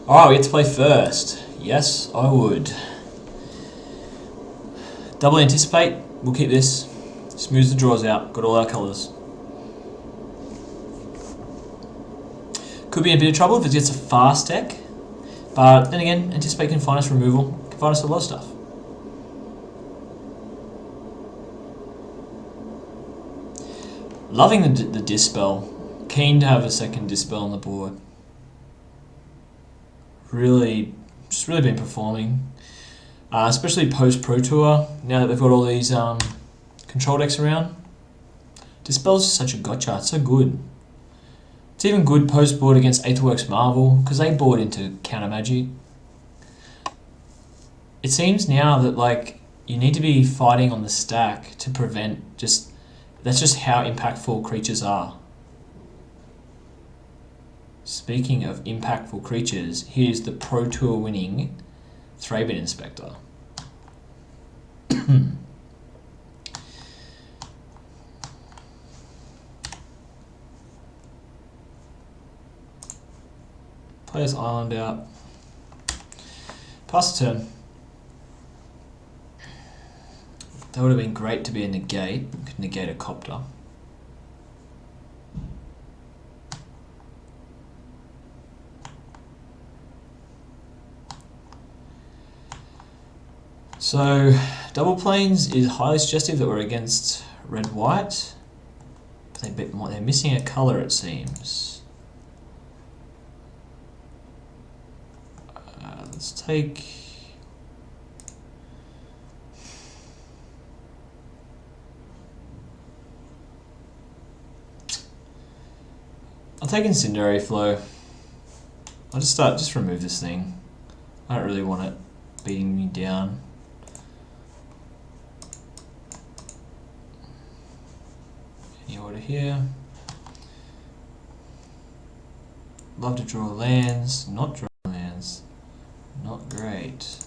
Alright, we get to play first. Yes, I would. Double anticipate. We'll keep this. Smooths the draws out. Got all our colours. Could be in a bit of trouble if it gets a fast deck. But then again, anticipate can find us removal. Can find us a lot of stuff. Loving the Dispel. Keen to have a second Dispel on the board. Just really been performing. Especially post Pro Tour, now that they've got all these control decks around. Dispel's just such a gotcha, it's so good. It's even good post board against Aetherworks Marvel, because they board into counter magic. It seems now that like you need to be fighting on the stack to prevent that's just how impactful creatures are. Speaking of impactful creatures, here's the Pro Tour winning Thraben Inspector. Play this island out. Pass the turn. That would have been great to be a negate. Could negate a copter. So, double planes is highly suggestive that we're against red-white. They're missing a colour, it seems. Let's take... I'll take Incendiary Flow. I'll just remove this thing. I don't really want it beating me down. Any order here. Love to draw lands, not draw lands. Not great.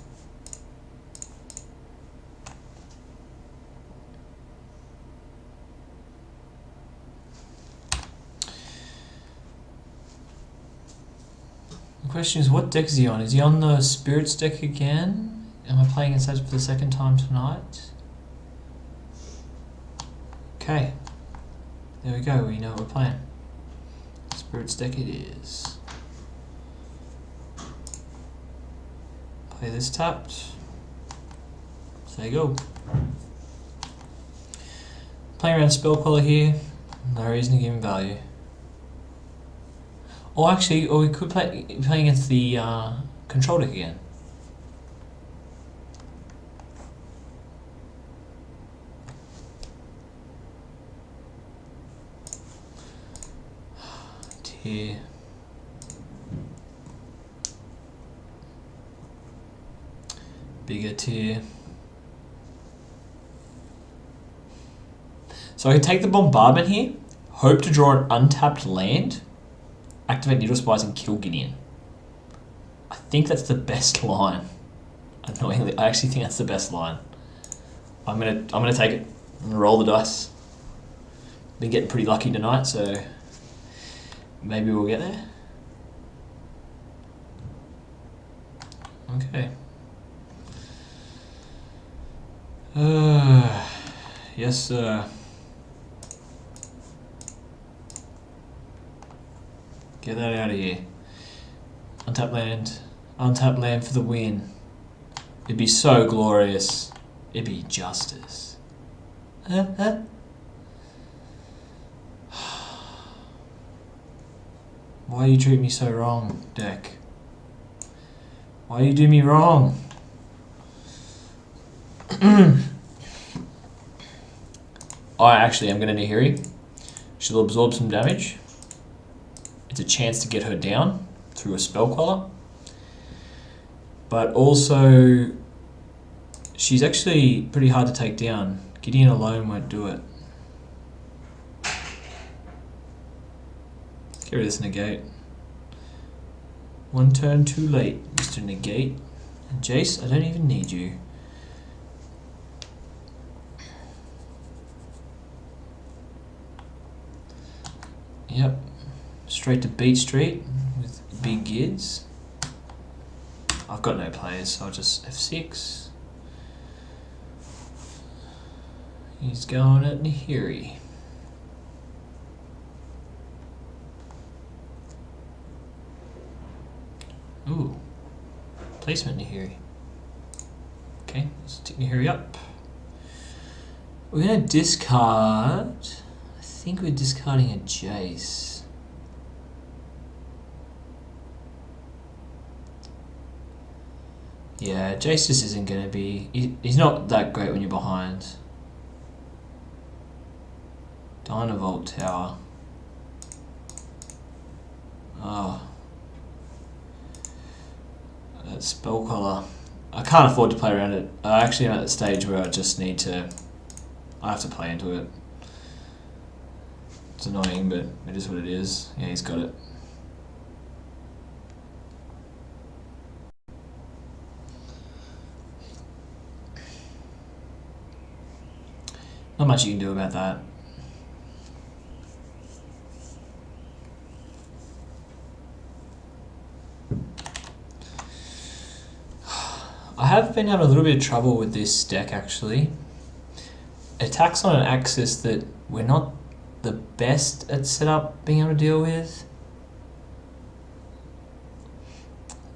The question is, what deck is he on? Is he on the Spirits deck again? Am I playing inside for the second time tonight? Okay. There we go, we know what we're playing. Spirits deck it is. Play this tapped. So there you go. Playing around Spell Queller here. No reason to give him value. Or actually, we could play against the control deck again. Tier. Bigger tier. So I can take the Bombardment here, hope to draw an untapped land, activate Needle Spies and kill Gideon. I think that's the best line. Annoyingly, I actually think that's the best line. I'm gonna take it and roll the dice. Been getting pretty lucky tonight, so maybe we'll get there. Okay. Yes, sir. Get that out of here. Untapped land for the win. It'd be so glorious. It'd be justice. Why do you treat me so wrong, deck? Why do you do me wrong? I actually am going to Nihiri. She'll absorb some damage. It's a chance to get her down through a Spell Queller. But also, she's actually pretty hard to take down. Gideon alone won't do it. Get rid of this negate. One turn too late, Mr. Negate. And Jace, I don't even need you. Yep. Straight to Beat Street with big gids. I've got no players, so I'll just F6. He's going at Nahiri. Ooh, placement Nahiri. Okay, let's take Nahiri up. We're gonna discard. I think we're discarding a Jace. Yeah, Jace just isn't gonna be. He's not that great when you're behind. Dynavolt Tower. Oh. That spell collar. I can't afford to play around it. Actually, I'm at the stage where I just need to. I have to play into it. It's annoying, but it is what it is. Yeah, he's got it. Not much you can do about that. I have been having a little bit of trouble with this deck actually. It attacks on an axis that we're not the best at setup being able to deal with.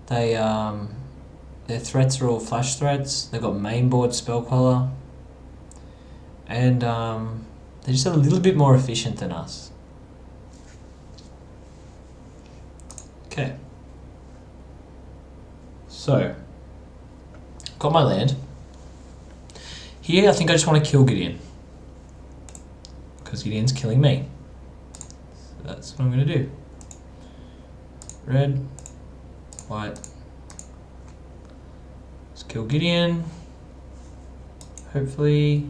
Their threats are all flash threats. They've got mainboard spell collar. And they're just a little bit more efficient than us. Okay. So, got my land. Here, I think I just want to kill Gideon. Because Gideon's killing me. So that's what I'm going to do. Red, white. Let's kill Gideon. Hopefully.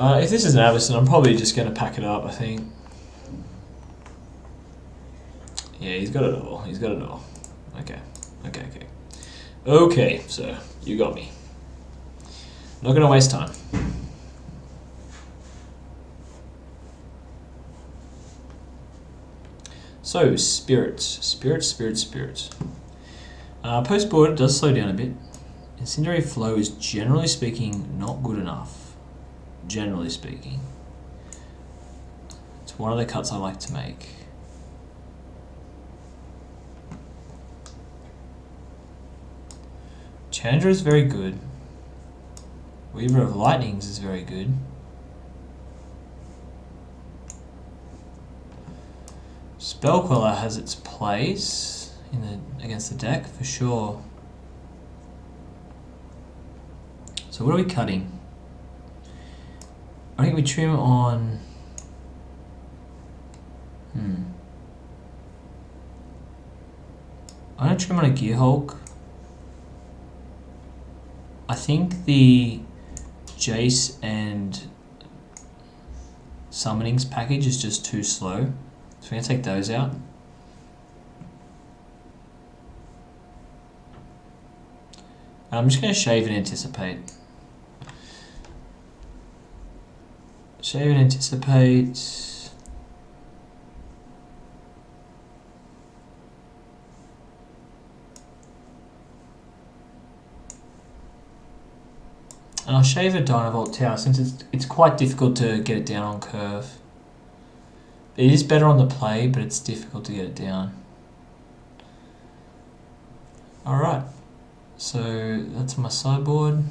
If this is an Avacyn, I'm probably just going to pack it up, I think. Yeah, he's got it all. He's got it all. Okay. Okay, so you got me. Not going to waste time. So, spirits. Post-board does slow down a bit. Incendiary flow is generally speaking not good enough. Generally speaking. It's one of the cuts I like to make. Chandra is very good. Weaver of Lightnings is very good. Spellqueller has its place against the deck for sure. So what are we cutting? I think we trim on. I'm gonna trim on a Gearhulk. I think the Jace and Summonings package is just too slow. So we're going to take those out. I'm just going to shave and anticipate. Shave and anticipate. And I'll shave a Dynavolt Tower since it's quite difficult to get it down on curve. It is better on the play, but it's difficult to get it down. Alright, so that's my sideboard.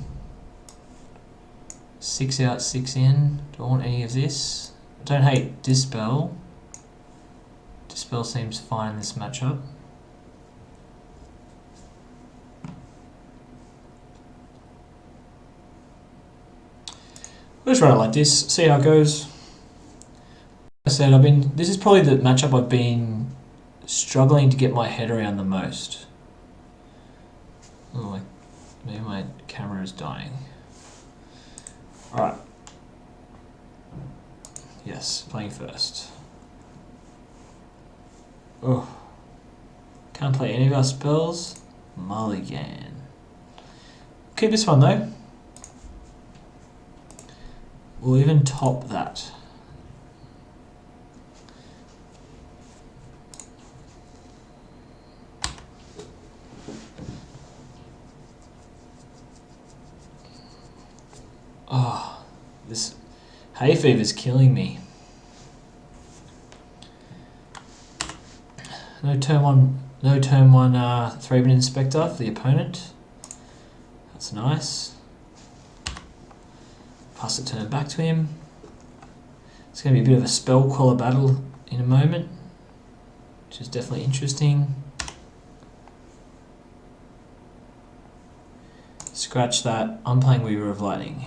6 out, 6 in. Do I want any of this? I don't hate Dispel. Dispel seems fine in this matchup. We'll just run it like this, see how it goes. Like I said, this is probably the matchup I've been struggling to get my head around the most. Oh, maybe my camera is dying. Alright. Yes, playing first. Oh. Can't play any of our spells. Mulligan. Keep this one though. We'll even top that. Hay fever's killing me. No turn one 3-minute inspector for the opponent. That's nice. Pass the turn back to him. It's going to be a bit of a spell queller battle in a moment, which is definitely interesting. Scratch that. I'm playing Weaver of Lightning.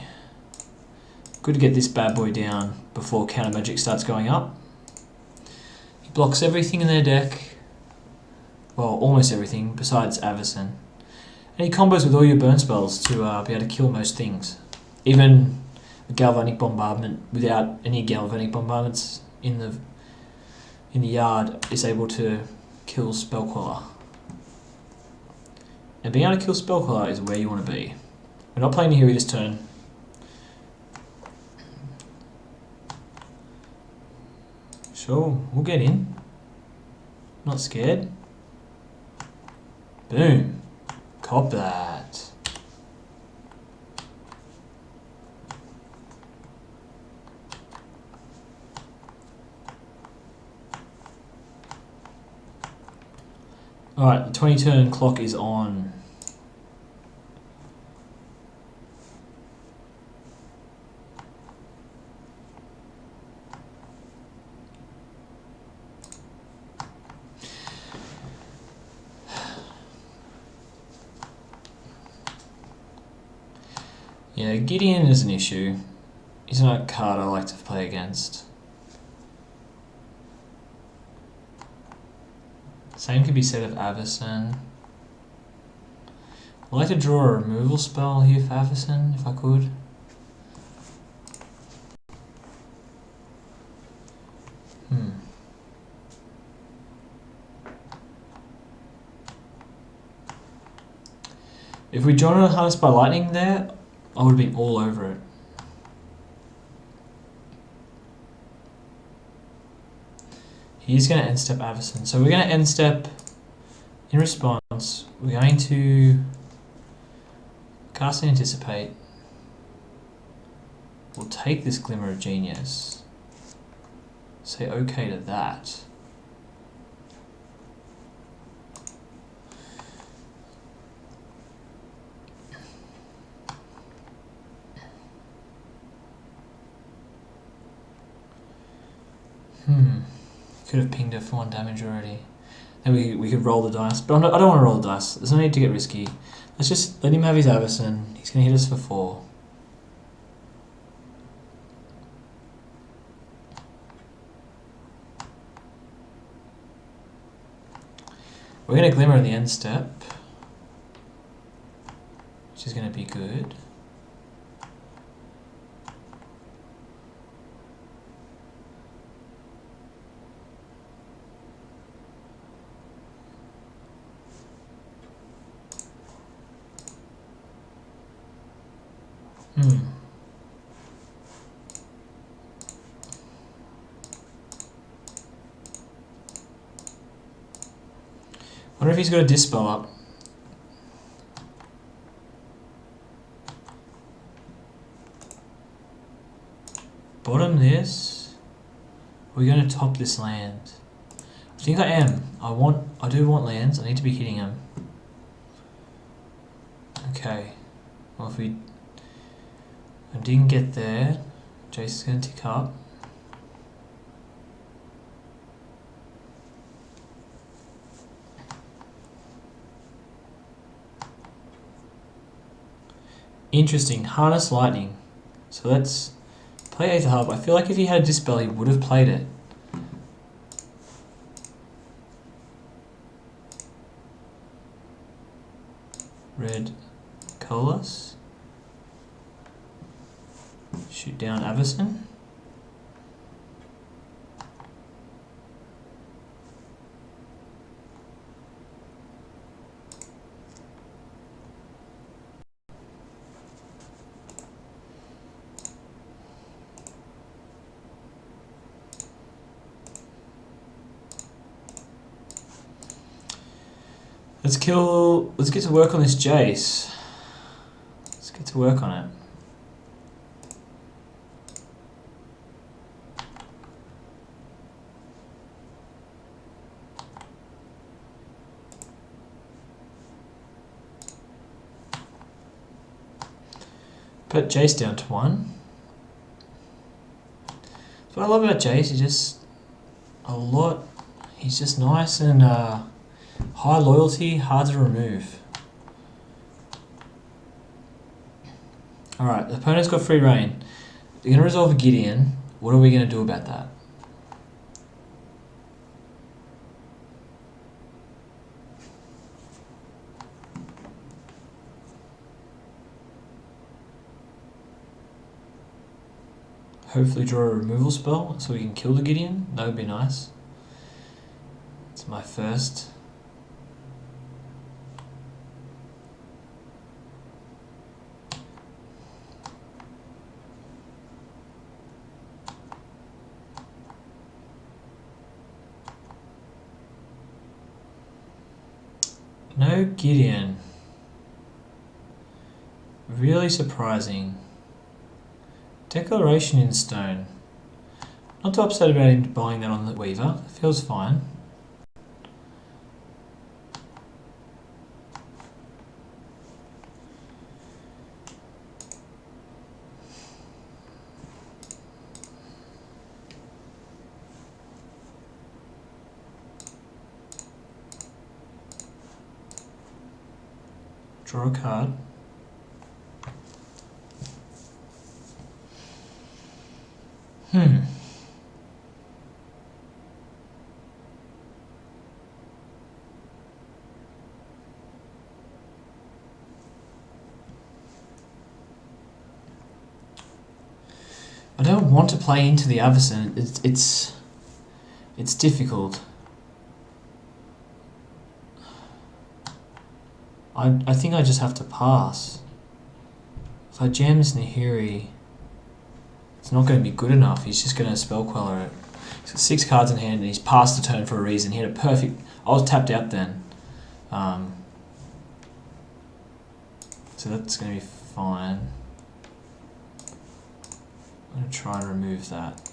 Good to get this bad boy down before counter magic starts going up. He blocks everything in their deck. Well, almost everything besides Avacyn. And he combos with all your burn spells to be able to kill most things. Even a Galvanic Bombardment without any Galvanic Bombardments in the yard is able to kill Spellqueller. And being able to kill Spellqueller is where you want to be. We're not playing Nahiri this turn. Sure, we'll get in. Not scared. Boom. Cop that. Alright, the 20 turn clock is on. Yeah, Gideon is an issue. He's not a card I like to play against. Same could be said of Avacyn. I'd like to draw a removal spell here for Avacyn, if I could. If we'd drawn a Harness by Lightning there, I would have been all over it. He's going to end step Avacyn. So we're going to end step in response. We're going to cast and anticipate. We'll take this Glimmer of Genius. Say okay to that. Could have pinged her for 1 damage already. Then we could roll the dice. But I don't want to roll the dice. There's no need to get risky. Let's just let him have his Avacyn. He's going to hit us for 4. We're going to Glimmer in the end step, which is going to be good. Wonder if he's got a Dispel up. Bottom this. We're going to top this land. I think I am. I do want lands. I need to be hitting them. Okay. Well, if I didn't get there, Jace is going to tick up. Interesting. Harness Lightning. So let's play Aether Hub. I feel like if he had a Dispel, he would have played it. Red Colas. Shoot down Avacyn. Let's get to work on this Jace. Let's get to work on it. Put Jace down to 1. So what I love about Jace is just a lot. He's just nice and high loyalty, hard to remove. Alright, the opponent's got free reign. They're going to resolve a Gideon. What are we going to do about that? Hopefully draw a removal spell so we can kill the Gideon. That would be nice. It's my first. No Gideon. Really surprising. Declaration in stone. Not too upset about him buying that on the Weaver. It feels fine. Draw a card. I don't want to play into the Avacyn. It's difficult. I think I just have to pass. If I jam this Nahiri, it's not going to be good enough. He's just going to spell queller it. He's got 6 cards in hand and he's passed the turn for a reason. He had a perfect... I was tapped out then. So that's going to be fine. I'm going to try and remove that.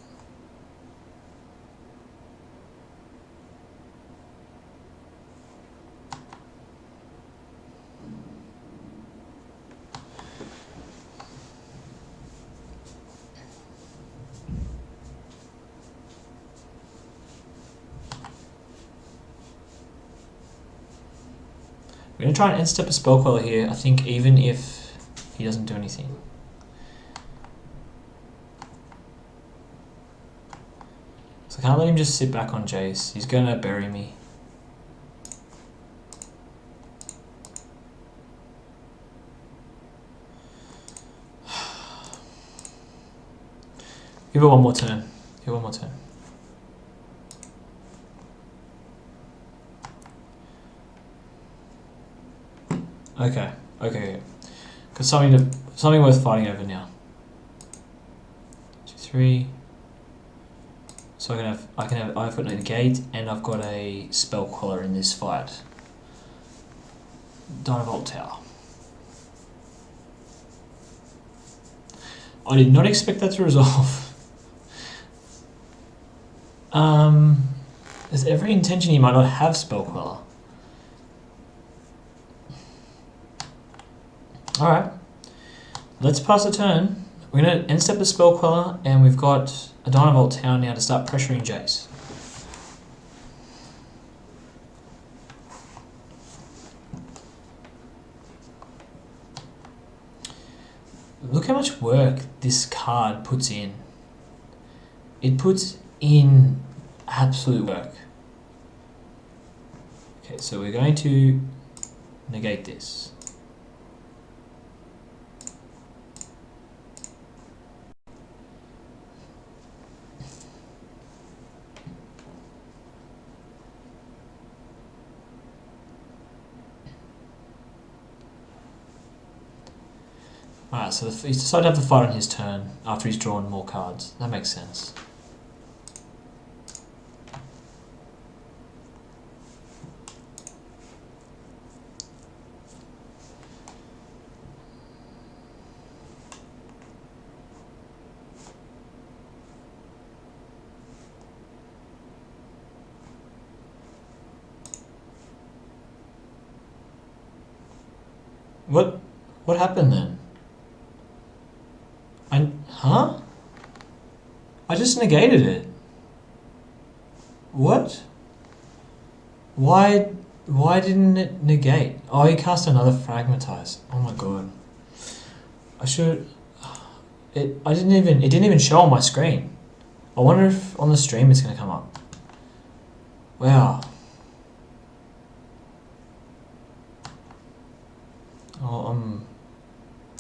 We're going to try and end step a spell queller here, I think, even if he doesn't do anything. So I can't let him just sit back on Jace. He's going to bury me. Give it one more turn. Give it one more turn. Okay, okay. Got something worth fighting over now. 2, 3. So I've got a negate and I've got a spell queller in this fight. Dynavolt Tower. I did not expect that to resolve. There's every intention he might not have spell queller. Alright, let's pass a turn. We're going to end step the spell queller, and we've got a Dynavolt Tower now to start pressuring Jace. Look how much work this card puts in. It puts in absolute work. Okay, so we're going to negate this. Alright, so he's decided to have the fight on his turn after he's drawn more cards. That makes sense. What happened then? just negated it. What? Why didn't it negate? Oh, he cast another Fragmentize. Oh my god. I should... It didn't even show on my screen. I wonder if on the stream it's going to come up. Wow. Oh,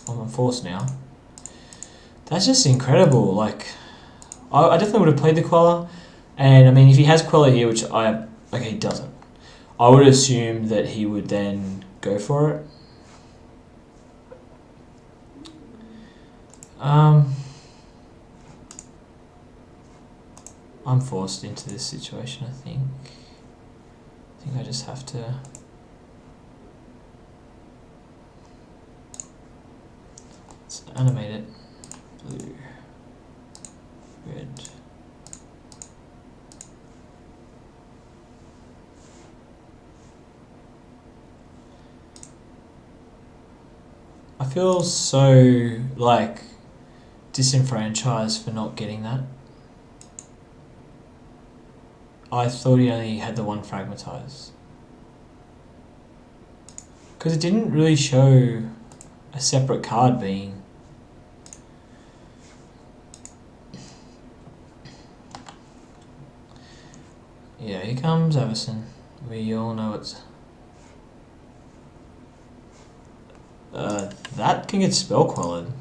I'm forced now. That's just incredible. Like, I definitely would have played the Queller. And, I mean, if he has Queller here, which okay, he doesn't. I would assume that he would then go for it. I'm forced into this situation, I think. I think I just have to... Let's animate it. Blue. Red. I feel so, like, disenfranchised for not getting that. I thought he only had the one Fragmentize. Because it didn't really show a separate card being... Yeah, here comes Everson. We all know it's... that can get spell quellered.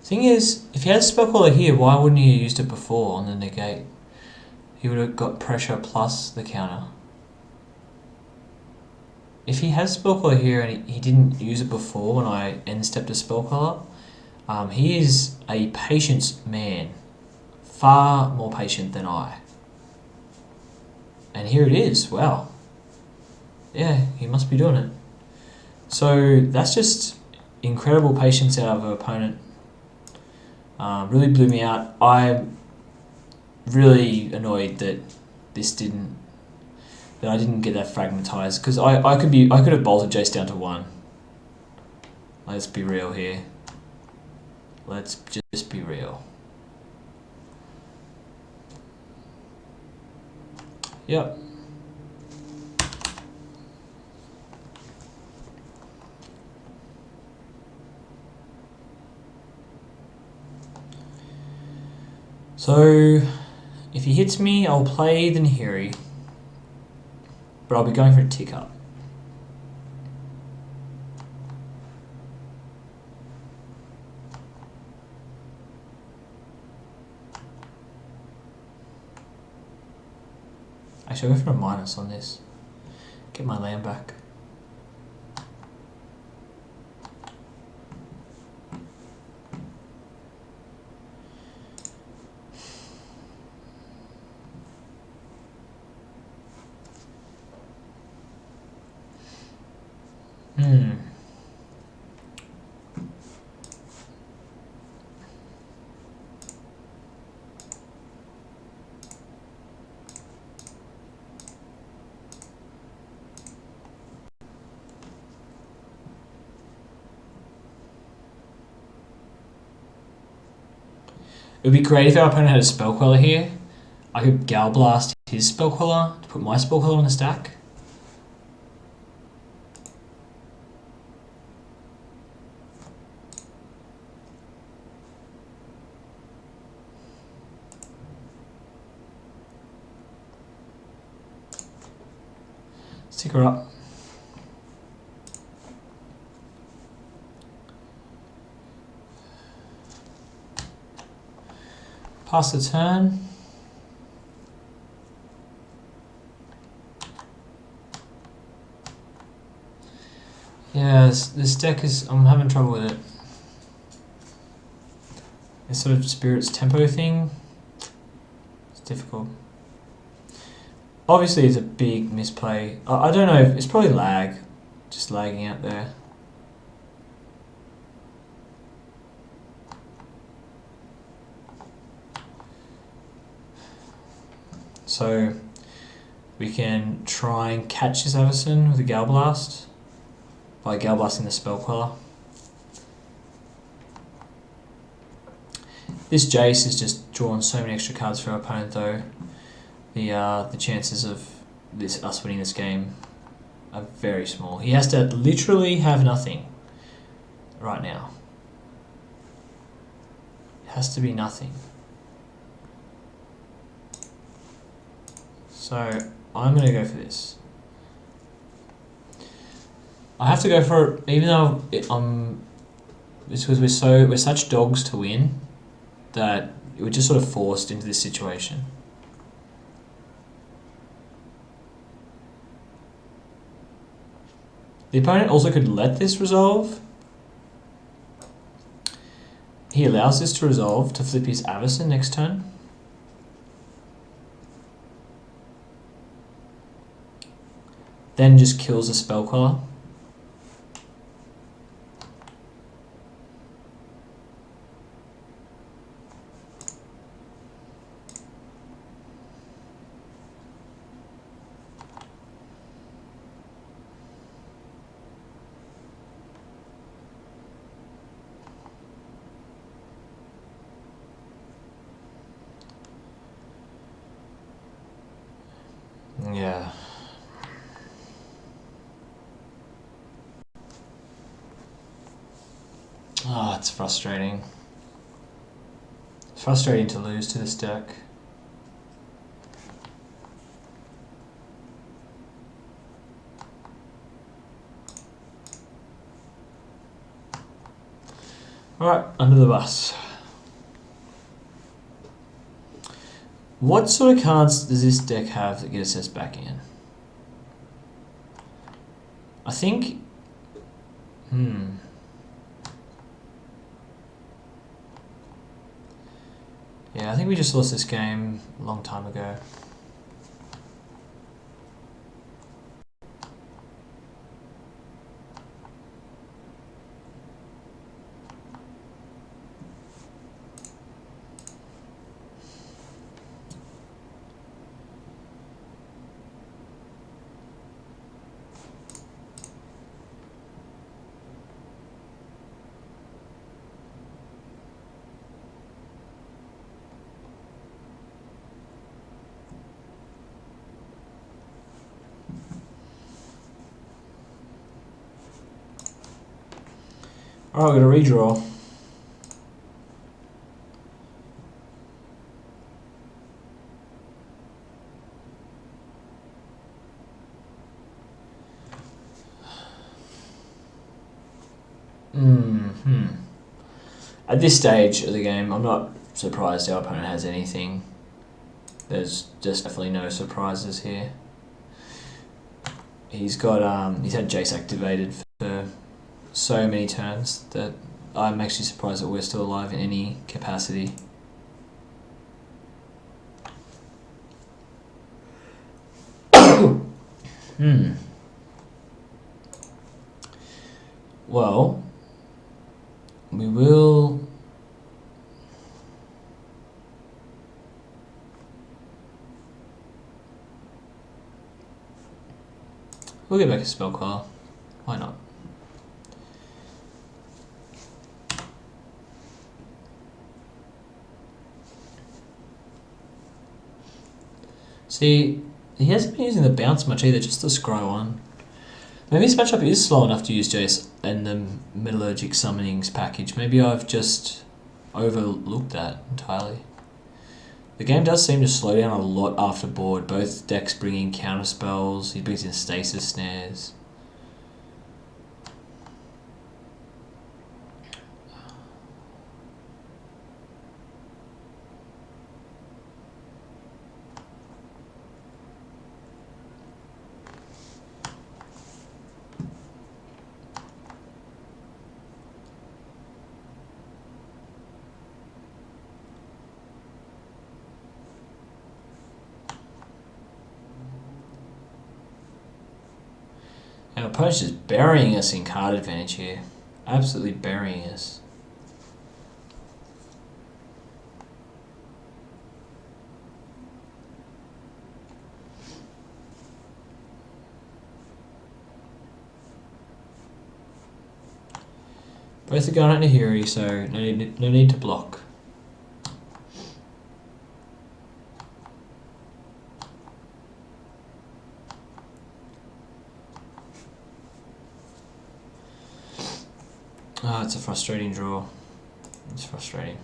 Thing is, if he had spell queller here, why wouldn't he have used it before on the negate? He would have got pressure plus the counter. If he has spell queller here and he didn't use it before when I end stepped a spell queller, he is a patience man. Far more patient than I. And here it is, wow. Yeah, he must be doing it. So that's just incredible patience out of an opponent. Really blew me out. I'm really annoyed that I didn't get that Fragmentized, because I could have bolted Jace down to 1. Let's be real here. Let's just be real. Yep. So, if he hits me, I'll play the Nahiri, but I'll be going for a tick up. Actually, I'll go for a minus on this. Get my land back. It would be great if our opponent had a spell queller here. I could Gal Blast his spell queller to put my spell queller on the stack. Stick her up. Pass the turn. Yeah, this deck is... I'm having trouble with it. This sort of Spirit's tempo thing, it's difficult. Obviously it's a big misplay. I don't know, it's probably lag. Just lagging out there. So We can try and catch this Everson with a Gale Blast by Gale Blasting the Spell Queller. This Jace has just drawn so many extra cards for our opponent, though. The chances of us winning this game are very small. He has to literally have nothing right now. It has to be nothing. So I'm going to go for this. I have to go for it, even though it's because we're such dogs to win that we're just sort of forced into this situation. The opponent also could let this resolve. He allows this to resolve to flip his Avacyn next turn. Then just kills the Spell Queller. Yeah. Ah, it's frustrating. It's frustrating to lose to this deck. Alright, under the bus. What sort of cards does this deck have that gets us back in? I think... Yeah, I think we just lost this game a long time ago. Alright, we're going to redraw. At this stage of the game, I'm not surprised our opponent has anything. There's just definitely no surprises here. He's got he's had Jace activated for so many turns that I'm actually surprised that we're still alive in any capacity. Well, we will... We'll get back a Spell Queller. Why not? See, he hasn't been using the bounce much either, just the scry one. Maybe this matchup is slow enough to use Jace and the Metallurgic Summonings package. Maybe I've just overlooked that entirely. The game does seem to slow down a lot after board. Both decks bring in counter spells, he brings in stasis snares. Our opponent's just burying us in card advantage here. Absolutely burying us. Both a Garnet and a Hiri, so no need to block. Ah, it's a frustrating draw. It's frustrating.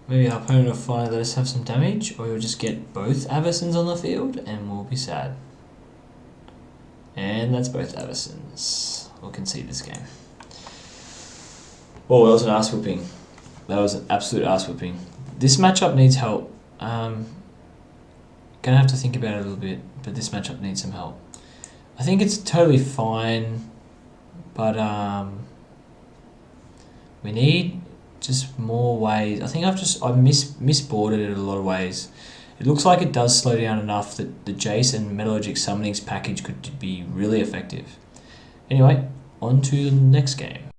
Maybe our opponent will finally let us have some damage, or we'll just get both Aversons on the field and we'll be sad. And that's both Aversons. We'll concede this game. Oh, that was an ass whooping. That was an absolute ass whooping. This matchup needs help. Gonna have to think about it a little bit, but this matchup needs some help. I think it's totally fine, but we need just more ways. I think I misboarded it in a lot of ways. It looks like it does slow down enough that the Jace and Metallurgic Summonings package could be really effective. Anyway, on to the next game.